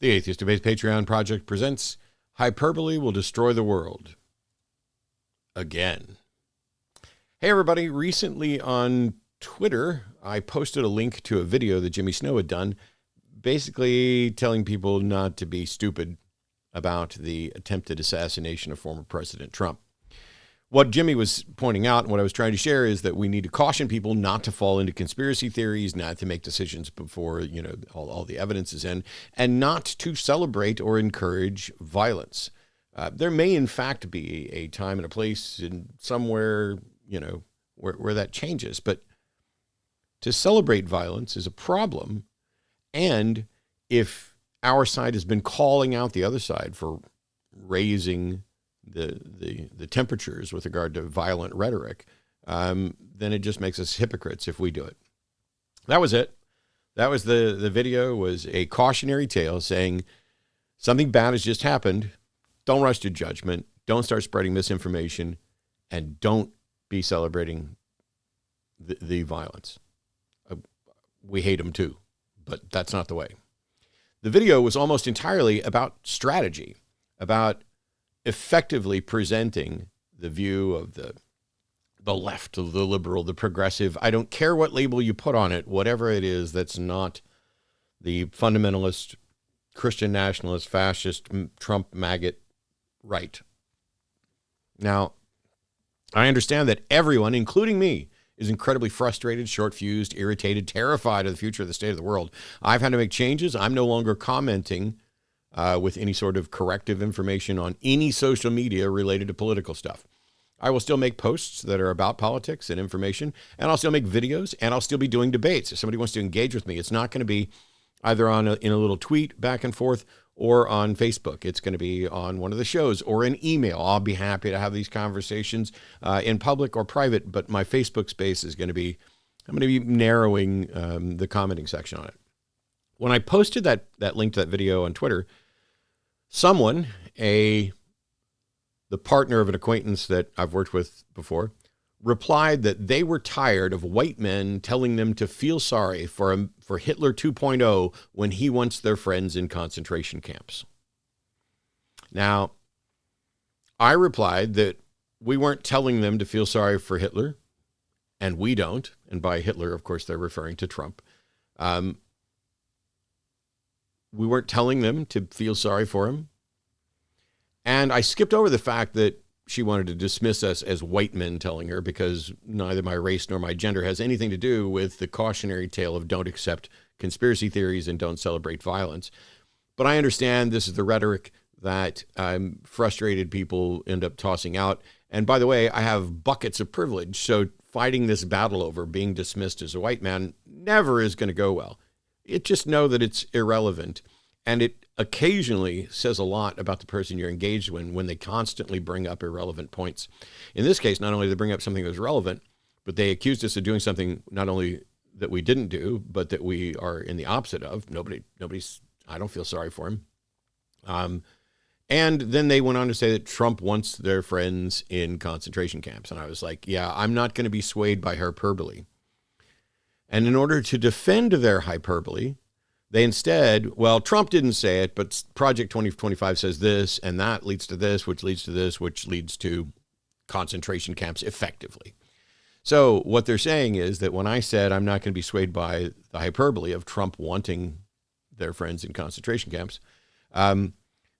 The Atheist Debates Patreon project presents Hyperbole Will Destroy the World. Again. Hey everybody, recently on Twitter, I posted a link to a video that Jimmy Snow had done, basically telling people not to be stupid about the attempted assassination of former President Trump. What Jimmy was pointing out and what I was trying to share is that we need to caution people not to fall into conspiracy theories, not to make decisions before, all the evidence is in, and not to celebrate or encourage violence. There may, in fact, be a time and a place in somewhere, where that changes. But to celebrate violence is a problem. And if our side has been calling out the other side for raising the temperatures with regard to violent rhetoric, then it just makes us hypocrites if we do it. That was it. That was the video, was a cautionary tale saying something bad has just happened. Don't rush to judgment. Don't start spreading misinformation, and don't be celebrating the violence. We hate them too, but that's not the way. The video was almost entirely about strategy, about effectively presenting the view of the left, of the liberal, the progressive. I don't care what label you put on it, whatever it is that's not the fundamentalist, Christian nationalist, fascist, Trump maggot right. Now, I understand that everyone, including me, is incredibly frustrated, short-fused, irritated, terrified of the future of the state of the world. I've had to make changes. I'm no longer commenting with any sort of corrective information on any social media related to political stuff. I will still make posts that are about politics and information, and I'll still make videos, and I'll still be doing debates. If somebody wants to engage with me, it's not going to be either in a little tweet back and forth or on Facebook. It's going to be on one of the shows or an email. I'll be happy to have these conversations in public or private, but my Facebook space is going to be, I'm going to be narrowing the commenting section on it. When I posted that link to that video on Twitter, someone, the partner of an acquaintance that I've worked with before, replied that they were tired of white men telling them to feel sorry for Hitler 2.0 when he wants their friends in concentration camps. Now, I replied that we weren't telling them to feel sorry for Hitler, and we don't. And by Hitler, of course, they're referring to Trump. We weren't telling them to feel sorry for him. And I skipped over the fact that she wanted to dismiss us as white men telling her, because neither my race nor my gender has anything to do with the cautionary tale of don't accept conspiracy theories and don't celebrate violence. But I understand this is the rhetoric that frustrated people end up tossing out. And by the way, I have buckets of privilege. So fighting this battle over being dismissed as a white man never is going to go well. Just know that it's irrelevant. And it occasionally says a lot about the person you're engaged with when they constantly bring up irrelevant points. In this case, not only did they bring up something that was relevant, but they accused us of doing something not only that we didn't do, but that we are in the opposite of. I don't feel sorry for him. And then they went on to say that Trump wants their friends in concentration camps. And I was like, yeah, I'm not going to be swayed by hyperbole. And in order to defend their hyperbole, they instead, well, Trump didn't say it, but Project 2025 says this, and that leads to this, which leads to this, which leads to concentration camps effectively. So what they're saying is that when I said I'm not going to be swayed by the hyperbole of Trump wanting their friends in concentration camps,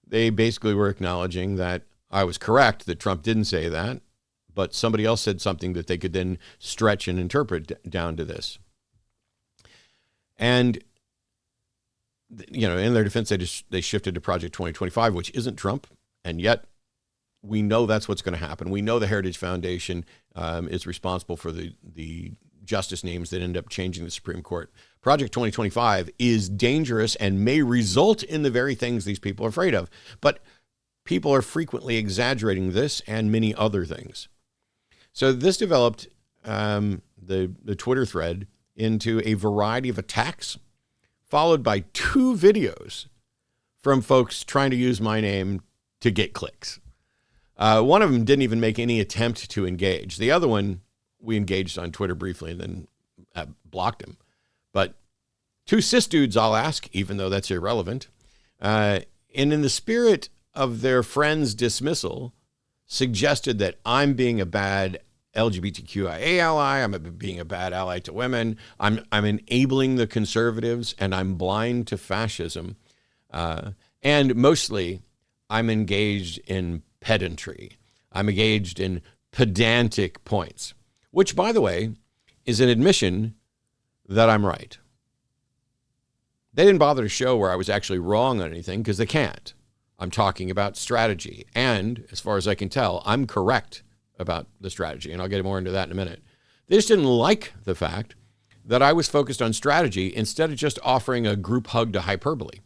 they basically were acknowledging that I was correct, that Trump didn't say that, but somebody else said something that they could then stretch and interpret down to this. And in their defense, they shifted to Project 2025, which isn't Trump. And yet we know that's what's going to happen. We know the Heritage Foundation is responsible for the justice names that end up changing the Supreme Court. Project 2025 is dangerous and may result in the very things these people are afraid of. But people are frequently exaggerating this and many other things. So this developed the Twitter thread into a variety of attacks, followed by 2 videos from folks trying to use my name to get clicks. One of them didn't even make any attempt to engage. The other one, we engaged on Twitter briefly and then blocked him. But 2 cis dudes, I'll ask, even though that's irrelevant, And in the spirit of their friend's dismissal, suggested that I'm being a bad LGBTQIA ally, I'm being a bad ally to women, I'm enabling the conservatives, and I'm blind to fascism. And mostly, I'm engaged in pedantry. I'm engaged in pedantic points, which, by the way, is an admission that I'm right. They didn't bother to show where I was actually wrong on anything because they can't. I'm talking about strategy. And as far as I can tell, I'm correct about the strategy. And I'll get more into that in a minute. They just didn't like the fact that I was focused on strategy instead of just offering a group hug to Hyperbole.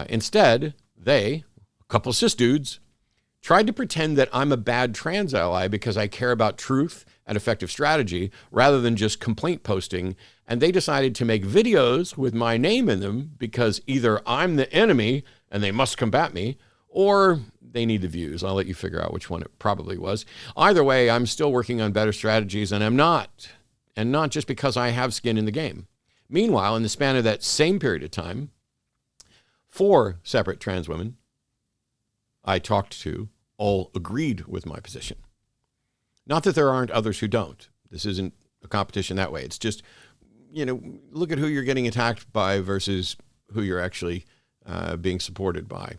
Instead, they, a couple of cis dudes, tried to pretend that I'm a bad trans ally because I care about truth and effective strategy rather than just complaint posting. And they decided to make videos with my name in them because either I'm the enemy and they must combat me, or they need the views. I'll let you figure out which one it probably was. Either way, I'm still working on better strategies, and I'm not. And not just because I have skin in the game. Meanwhile, in the span of that same period of time, 4 separate trans women I talked to all agreed with my position. Not that there aren't others who don't. This isn't a competition that way. It's just, look at who you're getting attacked by versus who you're actually being supported by.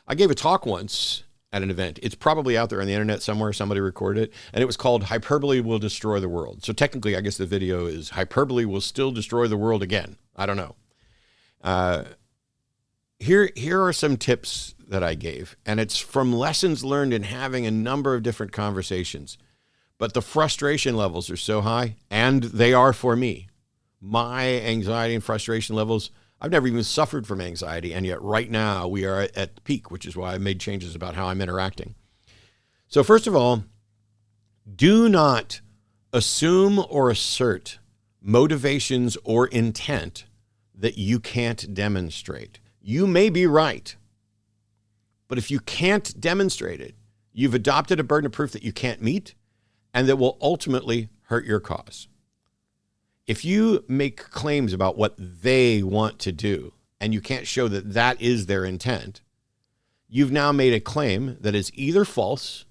I gave a talk once at an event. It's probably out there on the internet somewhere. Somebody recorded it. And it was called Hyperbole Will Destroy the World. So technically, I guess the video is Hyperbole Will Still Destroy the World Again. I don't know. Here are some tips that I gave. And it's from lessons learned in having a number of different conversations. But the frustration levels are so high, and they are for me. My anxiety and frustration levels, I've never even suffered from anxiety, and yet right now we are at the peak, which is why I made changes about how I'm interacting. So first of all, do not assume or assert motivations or intent that you can't demonstrate. You may be right, but if you can't demonstrate it, you've adopted a burden of proof that you can't meet and that will ultimately hurt your cause. If you make claims about what they want to do and you can't show that that is their intent, you've now made a claim that is either false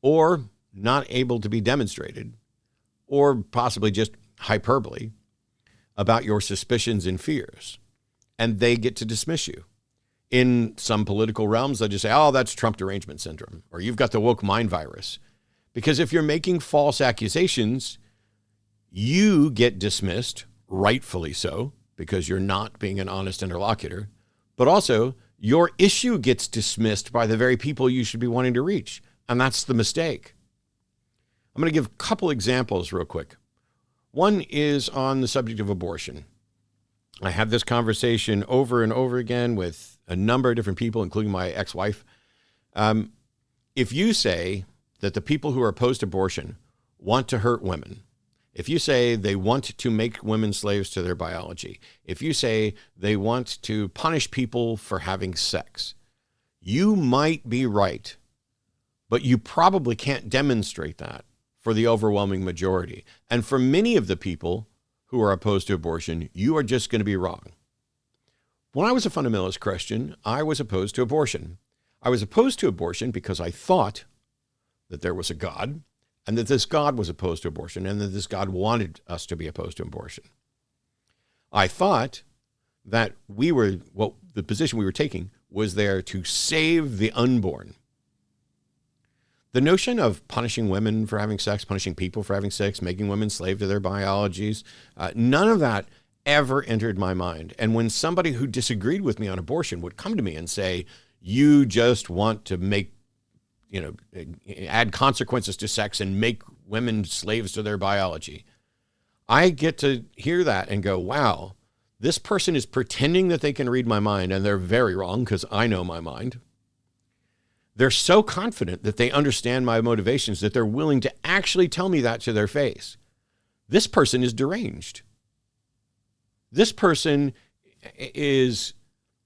or not able to be demonstrated, or possibly just hyperbole about your suspicions and fears. And they get to dismiss you. In some political realms, they just say, oh, that's Trump derangement syndrome, or you've got the woke mind virus. Because if you're making false accusations, you get dismissed, rightfully so, because you're not being an honest interlocutor. But also, your issue gets dismissed by the very people you should be wanting to reach. And that's the mistake. I'm going to give a couple examples real quick. One is on the subject of abortion. I have this conversation over and over again with a number of different people, including my ex-wife. If you say that the people who are opposed to abortion want to hurt women, if you say they want to make women slaves to their biology, if you say they want to punish people for having sex, you might be right, but you probably can't demonstrate that for the overwhelming majority. And for many of the people who are opposed to abortion, you are just going to be wrong. When I was a fundamentalist Christian, I was opposed to abortion. I was opposed to abortion because I thought that there was a God, and that this God was opposed to abortion, and that this God wanted us to be opposed to abortion. I thought that the position we were taking was there to save the unborn. The notion of punishing women for having sex, punishing people for having sex, making women slave to their biologies, none of that ever entered my mind. And when somebody who disagreed with me on abortion would come to me and say, you just want to make, add consequences to sex and make women slaves to their biology, I get to hear that and go, wow, this person is pretending that they can read my mind, and they're very wrong because I know my mind. They're so confident that they understand my motivations that they're willing to actually tell me that to their face. This person is deranged. This person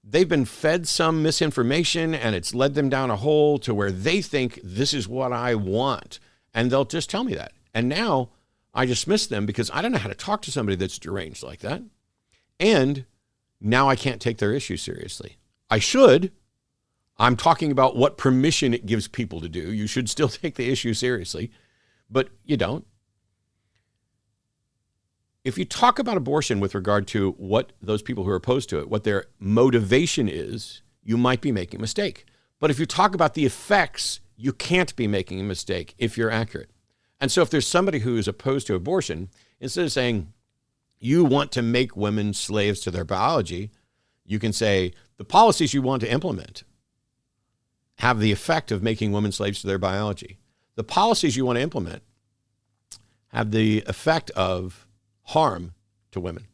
they've been fed some misinformation and it's led them down a hole to where they think this is what I want. And they'll just tell me that. And now I dismiss them because I don't know how to talk to somebody that's deranged like that. And now I can't take their issue seriously. I should. I'm talking about what permission it gives people to do. You should still take the issue seriously, but you don't. If you talk about abortion with regard to what those people who are opposed to it, what their motivation is, you might be making a mistake. But if you talk about the effects, you can't be making a mistake if you're accurate. And so if there's somebody who is opposed to abortion, instead of saying you want to make women slaves to their biology, you can say the policies you want to implement have the effect of making women slaves to their biology. The policies you want to implement have the effect of harm to women.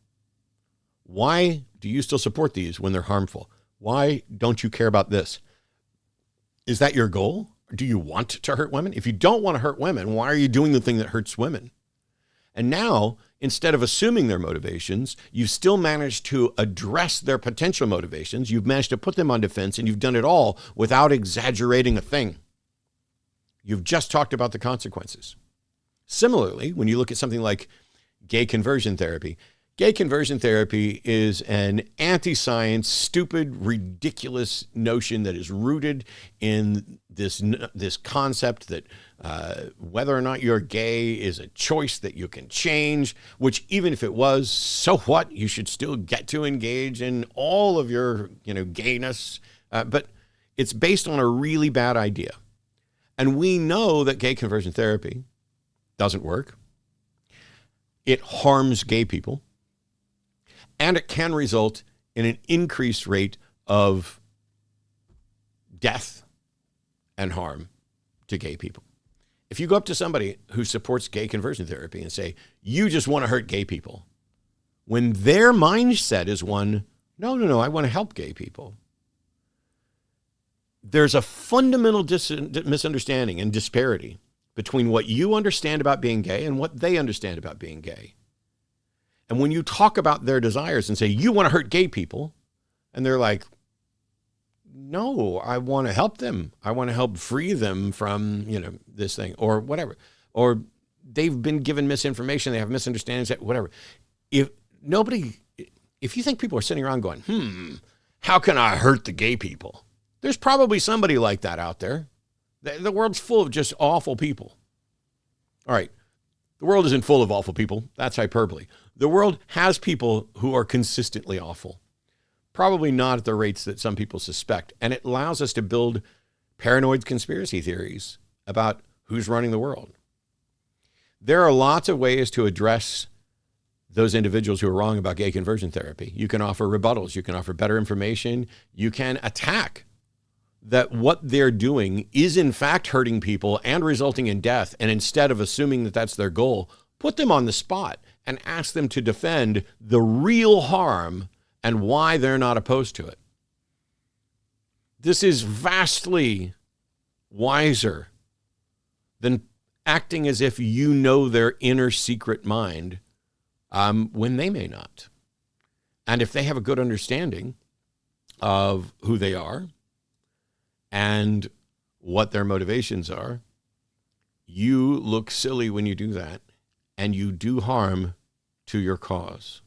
Why do you still support these when they're harmful? Why don't you care about this? Is that your goal? Do you want to hurt women? If you don't want to hurt women, why are you doing the thing that hurts women? And now, instead of assuming their motivations, you've still managed to address their potential motivations. You've managed to put them on defense, and you've done it all without exaggerating a thing. You've just talked about the consequences. Similarly, when you look at something like gay conversion therapy is an anti-science, stupid, ridiculous notion that is rooted in this concept that whether or not you're gay is a choice that you can change, which even if it was, so what? You should still get to engage in all of your, gayness. But it's based on a really bad idea. And we know that gay conversion therapy doesn't work. It harms gay people. And it can result in an increased rate of death and harm to gay people. If you go up to somebody who supports gay conversion therapy and say, you just want to hurt gay people, when their mindset is one, no, I want to help gay people, there's a fundamental misunderstanding and disparity between what you understand about being gay and what they understand about being gay. And when you talk about their desires and say, you want to hurt gay people, and they're like, no, I want to help them. I want to help free them from, this thing or whatever. Or they've been given misinformation. They have misunderstandings, whatever. If you think people are sitting around going, how can I hurt the gay people? There's probably somebody like that out there. The world's full of just awful people. All right. The world isn't full of awful people. That's hyperbole. The world has people who are consistently awful. Probably not at the rates that some people suspect. And it allows us to build paranoid conspiracy theories about who's running the world. There are lots of ways to address those individuals who are wrong about gay conversion therapy. You can offer rebuttals. You can offer better information. You can attack that what they're doing is in fact hurting people and resulting in death. And instead of assuming that that's their goal, put them on the spot and ask them to defend the real harm and why they're not opposed to it. This is vastly wiser than acting as if you know their inner secret mind when they may not. And if they have a good understanding of who they are and what their motivations are, you look silly when you do that, and you do harm to your cause.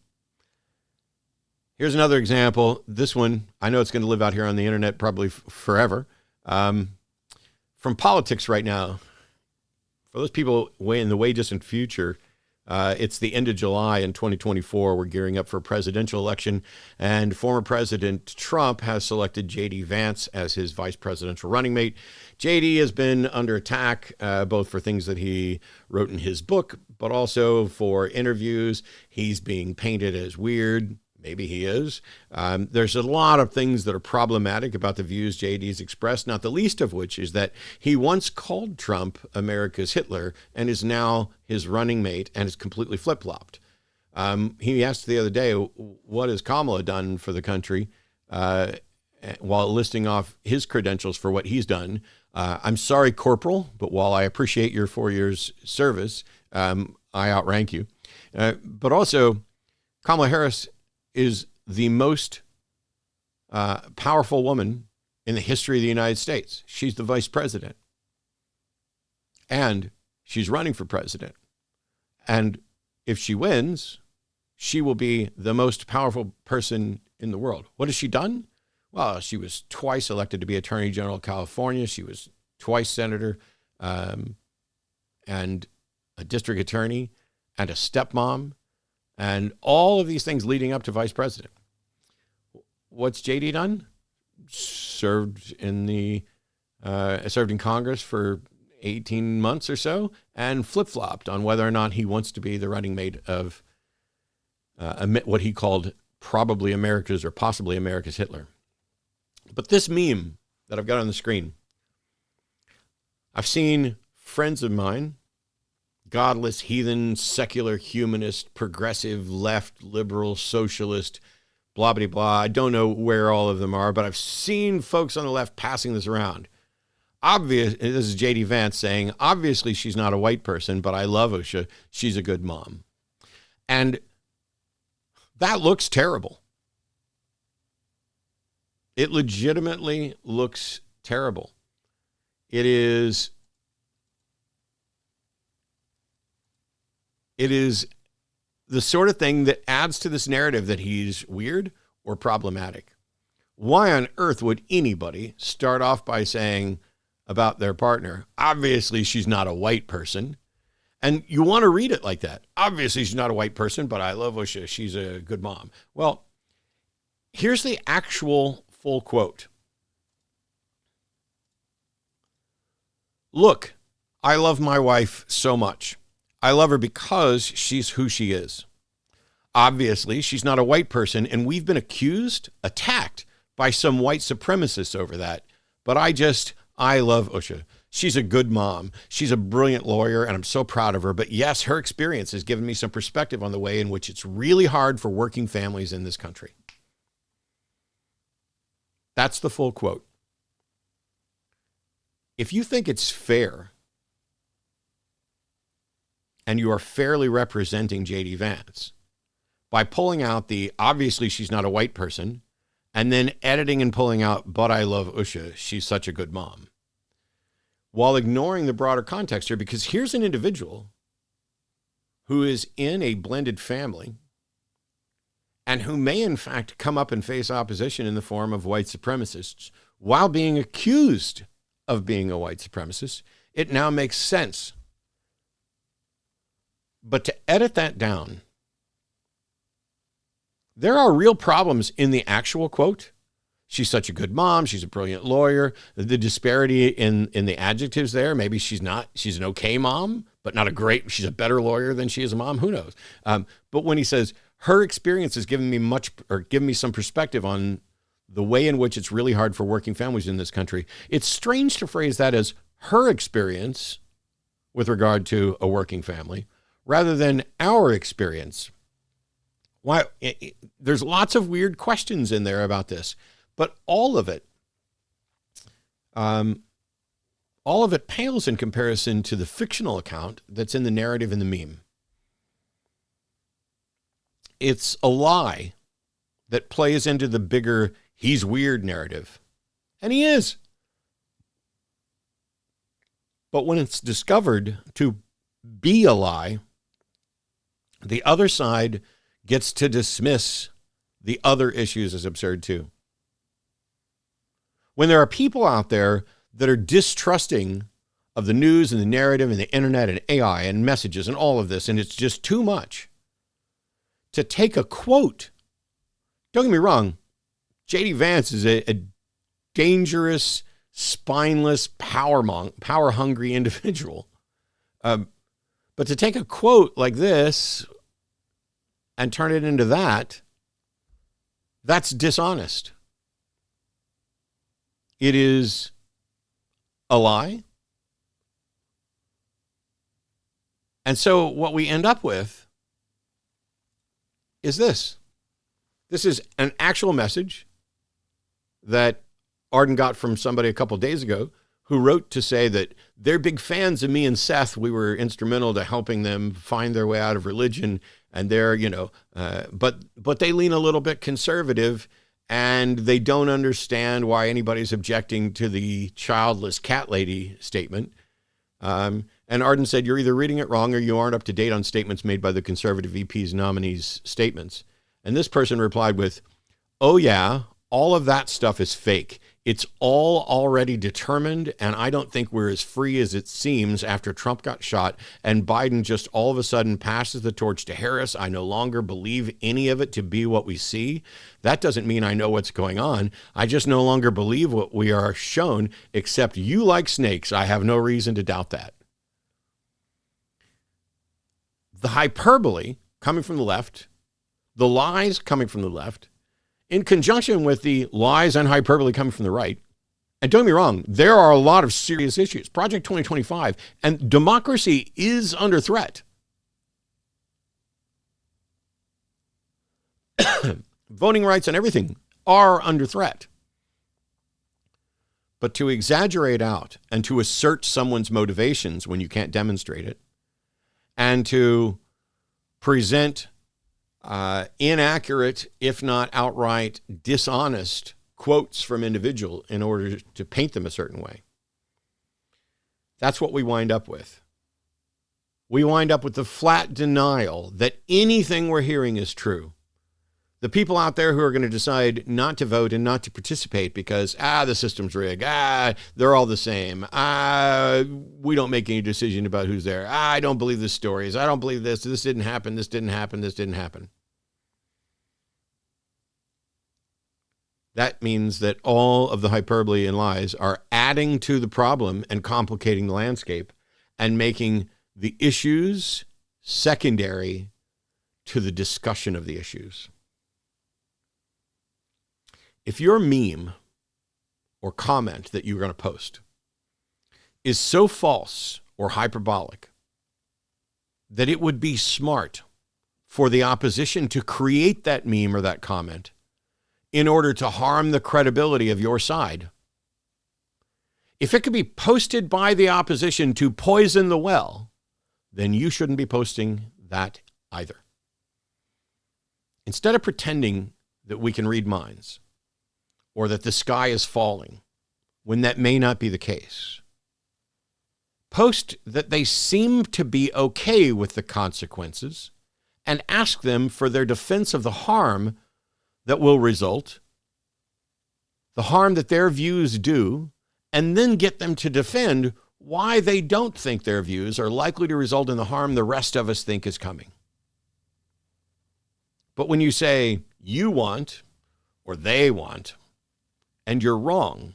Here's another example. This one, I know it's going to live out here on the internet probably forever. From politics right now, for those people way in the way distant future, it's the end of July in 2024. We're gearing up for a presidential election, and former President Trump has selected J.D. Vance as his vice presidential running mate. J.D. has been under attack, both for things that he wrote in his book, but also for interviews. He's being painted as weird. Maybe he is. There's a lot of things that are problematic about the views J.D.'s expressed, not the least of which is that he once called Trump America's Hitler and is now his running mate and is completely flip-flopped. He asked the other day, what has Kamala done for the country, while listing off his credentials for what he's done. I'm sorry, Corporal, but while I appreciate your 4 years service, I outrank you. But also, Kamala Harris is the most powerful woman in the history of the United States. She's the vice president. And she's running for president. And if she wins, she will be the most powerful person in the world. What has she done? Well, she was twice elected to be Attorney General of California. She was twice senator, and a district attorney, and a stepmom, and all of these things leading up to vice president. What's JD done? Served in Congress for 18 months or so, and flip-flopped on whether or not he wants to be the running mate of what he called probably America's or possibly America's Hitler. But this meme that I've got on the screen, I've seen friends of mine, godless, heathen, secular, humanist, progressive, left, liberal, socialist, blah, blah, blah. I don't know where all of them are, but I've seen folks on the left passing this around. This is J.D. Vance saying, obviously she's not a white person, but I love Usha. She's a good mom. And that looks terrible. It legitimately looks terrible. It is the sort of thing that adds to this narrative that he's weird or problematic. Why on earth would anybody start off by saying about their partner, obviously she's not a white person, and you want to read it like that. Obviously she's not a white person, but I love Usha. She's a good mom. Well, here's the actual full quote. Look, I love my wife so much. I love her because she's who she is. Obviously, she's not a white person, and we've been attacked by some white supremacists over that. But I love Usha. She's a good mom. She's a brilliant lawyer, and I'm so proud of her. But yes, her experience has given me some perspective on the way in which it's really hard for working families in this country. That's the full quote. If you think it's fair and you are fairly representing J.D. Vance by pulling out the obviously she's not a white person and then editing and pulling out, but I love Usha, she's such a good mom, while ignoring the broader context here, because here's an individual who is in a blended family and who may in fact come up and face opposition in the form of white supremacists while being accused of being a white supremacist. It now makes sense. But to edit that down, there are real problems in the actual quote. She's such a good mom. She's a brilliant lawyer. The disparity in the adjectives there. Maybe she's an okay mom, but not a great, she's a better lawyer than she is a mom. Who knows? But when he says her experience has given me some perspective on the way in which it's really hard for working families in this country, it's strange to phrase that as her experience with regard to a working family rather than our experience. Why? There's lots of weird questions in there about this, but all of it pales in comparison to the fictional account that's in the narrative in the meme. It's a lie that plays into the bigger he's weird narrative. And he is. But when it's discovered to be a lie, the other side gets to dismiss the other issues as absurd too. When there are people out there that are distrusting of the news and the narrative and the internet and AI and messages and all of this, and it's just too much, to take a quote, don't get me wrong, J.D. Vance is a dangerous, spineless, power-hungry individual. But to take a quote like this and turn it into that's dishonest. It is a lie. And so what we end up with is this. This is an actual message that Arden got from somebody a couple of days ago who wrote to say that they're big fans of me and Seth. We were instrumental to helping them find their way out of religion. And they're, but they lean a little bit conservative and they don't understand why anybody's objecting to the childless cat lady statement. And Arden said, you're either reading it wrong or you aren't up to date on statements made by the conservative VP's nominees' statements. And this person replied with, oh yeah, all of that stuff is fake. It's all already determined, and I don't think we're as free as it seems after Trump got shot and Biden just all of a sudden passes the torch to Harris. I no longer believe any of it to be what we see. That doesn't mean I know what's going on. I just no longer believe what we are shown, except you like snakes. I have no reason to doubt that. The hyperbole coming from the left, the lies coming from the left, in conjunction with the lies and hyperbole coming from the right. And don't get me wrong, there are a lot of serious issues. Project 2025 and democracy is under threat. Voting rights and everything are under threat. But to exaggerate out and to assert someone's motivations when you can't demonstrate it, and to present inaccurate, if not outright dishonest quotes from individual in order to paint them a certain way. That's what we wind up with. We wind up with the flat denial that anything we're hearing is true. The people out there who are going to decide not to vote and not to participate because, the system's rigged. They're all the same. We don't make any decision about who's there. I don't believe the stories. I don't believe this. This didn't happen. This didn't happen. This didn't happen. That means that all of the hyperbole and lies are adding to the problem and complicating the landscape and making the issues secondary to the discussion of the issues. If your meme or comment that you're going to post is so false or hyperbolic that it would be smart for the opposition to create that meme or that comment in order to harm the credibility of your side, if it could be posted by the opposition to poison the well, then you shouldn't be posting that either. Instead of pretending that we can read minds, or that the sky is falling, when that may not be the case. Post that they seem to be okay with the consequences and ask them for their defense of the harm that will result, the harm that their views do, and then get them to defend why they don't think their views are likely to result in the harm the rest of us think is coming. But when you say you want, or they want, and you're wrong,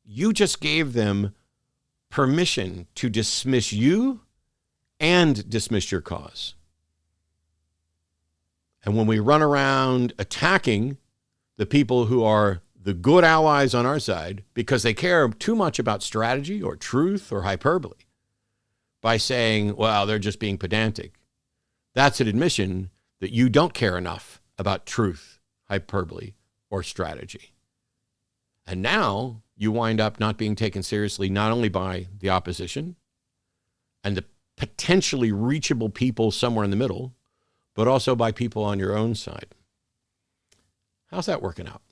you just gave them permission to dismiss you and dismiss your cause. And when we run around attacking the people who are the good allies on our side because they care too much about strategy or truth or hyperbole by saying, well, they're just being pedantic, that's an admission that you don't care enough about truth, hyperbole, or strategy. And now you wind up not being taken seriously not only by the opposition and the potentially reachable people somewhere in the middle, but also by people on your own side. How's that working out?